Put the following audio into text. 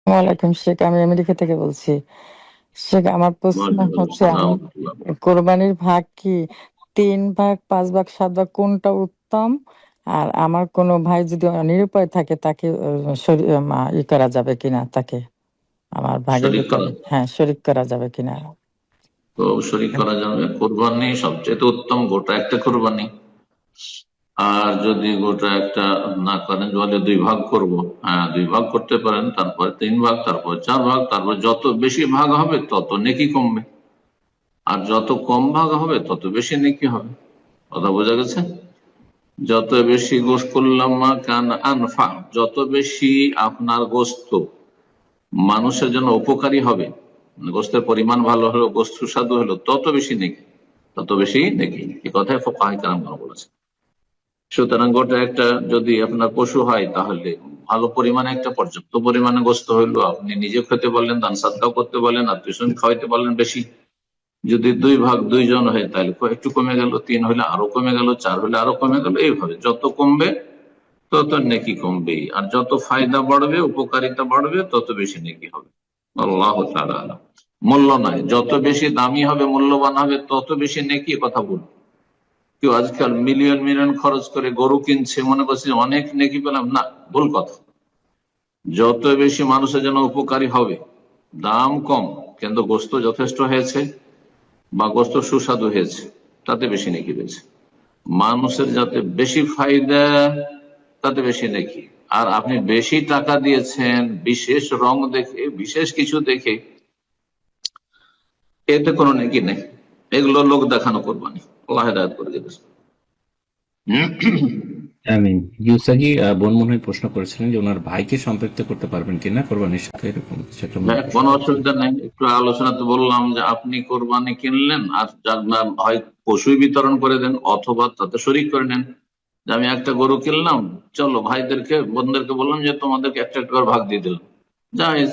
ওয়ালাইকুম শেখ, আমি আমেরিকা থেকে বলছি। শেখ, আমার প্রশ্ন ওয়ালাইকুম হচ্ছে, আসসালাম আমি রাহমাতুল্লাহ। কোরবানির ভাগ কি 3 ভাগ, 5 ভাগ, 7 ভাগ কোনটা উত্তম? আর আমার কোনো ভাই যদি নিরুপায় থাকে তাকে ই করা যাবে কিনা, তাকে আমার ভাগের শরীক ভিতরে করা, হ্যাঁ শরীক করা যাবে কিনা? তো শরীক করা যাবে। কোরবানি সবচেয়ে উত্তম গোটা একটা কোরবানি। আর যদি গোটা একটা না করেন, বলে 2 ভাগ করব, হ্যাঁ 2 ভাগ করতে পারেন, তারপর 3 ভাগ, তারপর 4 ভাগ, তারপর যত বেশি ভাগ হবে তত নেকি কমবে, আর যত কম ভাগ হবে তত বেশি নেকি হবে। কথা বোঝা গেছে? যত বেশি গোশত করলাম কান আনফা, যত বেশি আপনার গোশত মানুষের জন্য উপকারী হবে, গোশতের পরিমাণ ভালো হলো, গোশত সুস্বাদু হলো, তত বেশি নেকি, তত বেশি নেকি। এই কথাই ফুকাহায়ে কেরাম বলেছে। সুতরাং গোটা একটা যদি আপনার পশু হয়, তাহলে ভালো পরিমাণে একটা পর্যাপ্ত পরিমাণে গোশত হইলো, আপনি নিজে খেতে পারলেন, দান সাদগাও করতে পারলেন, আত্মীয় স্বজন খাওয়াইতে পারলেন বেশি। যদি 2 ভাগ 2 জন হয় তাহলে একটু কমে গেল, 3 হলে আরো কমে গেল, 4 হলে আরো কমে গেল। এইভাবে যত কমবে তত নেকি কমবে, আর যত ফায়দা বাড়বে, উপকারিতা বাড়বে, তত বেশি নেকি হবে। আল্লাহ তাআলা আলাম। মূল্য নয়, যত বেশি দামি হবে, মূল্যবান হবে, তত বেশি নেকি, কথা বলুন। কেউ আজকাল মিলিয়ন মিলিয়ন খরচ করে গরু কিনছে, মনে করছে অনেক নেকি পেলাম, না, ভুল কথা। যত বেশি মানুষের জন্য উপকারী হবে, দাম কম কিন্তু গোশত যথেষ্ট হয়েছে বা গোশত সুস্বাদু হয়েছে, তাতে বেশি নেকি রয়েছে। মানুষের যাতে বেশি ফায়দা, তাতে বেশি নেকি। আর আপনি বেশি টাকা দিয়েছেন বিশেষ রং দেখে, বিশেষ কিছু দেখে, এতে কোনো নেকি নেই। এগুলো লোক দেখানো কোরবানি। আল্লাহ হেদায়েত করে দিয়েছে। আমিন। ইউসাগি বোন মনে হয় প্রশ্ন করেছিলেন যে ওনার ভাইকে সম্পৃক্ত করতে পারবেন কিনা কোরবানির সাথে, এরকম সেটা মনে হয় হ্যাঁ, প্রশ্ন কোনো করেছেন। অসুবিধা নেই। একটু আলোচনাতে বললাম যে আপনি কোরবানি কিনলেন, আর যার নাম হয় পশুই বিতরণ করে দেন, অথবা তাতে শরিক করে নেন। যে আমি একটা গরু কিনলাম, চলো ভাইদেরকে বোনদেরকে বললাম যে তোমাদেরকে একটা একটা করে ভাগ দিয়ে দিলাম, জায়েজ।